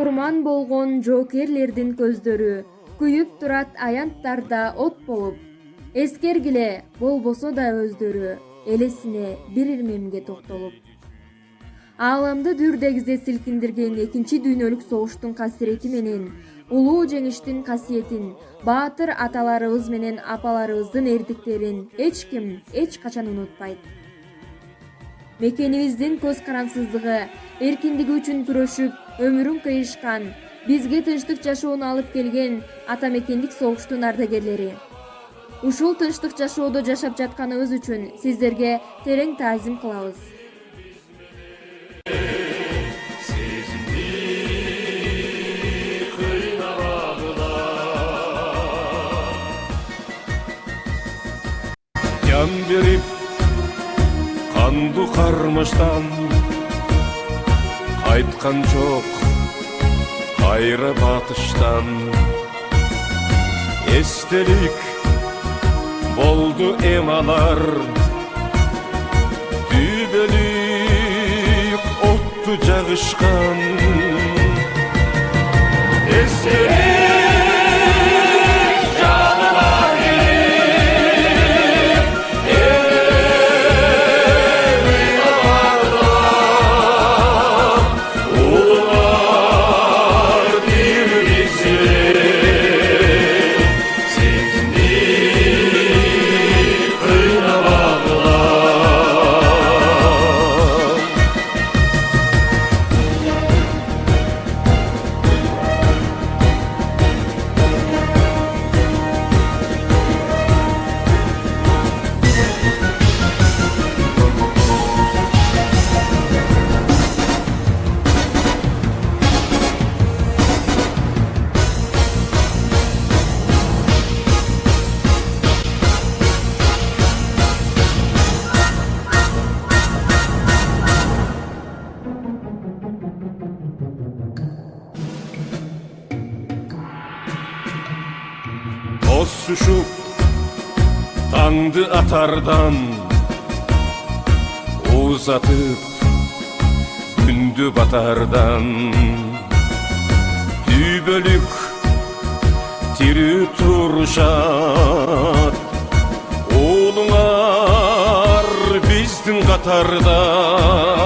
курман болгон жоокерлердин көздөрү күйүп турат аянттарда от болуп. Эскергиле болбосо да өздөрү элесине бир ирмемге токтолуп. Ааламды дүрдегизе силкиндирген экинчи дүйнөлүк согуштун касирети менен улуу жеңиштин касиетин, баатыр аталарыбыз менен апаларыбыздын эрдиктерин эч ким эч качан унутпайт. Мекенибиздин көз карансыздыгы, эркиндиги үчүн күрөшүп, өмүрүн кыйышкан, бизге тынчтык жашоону алып келген атамекендик согуштун ардагерлери. Ушул тынчтык жашоодо жашап жатканыбыз үчүн сиздерге терең таазим кылабыз. Can berip kandu karmıştan kaytkan çok kayra batıştan estelik boldu emalar dübelik ottu jagışkan estelik Toz suşup tandı atardan uzatıp gündü batardan dübölük tiri turşat oğlunar bizdin katardan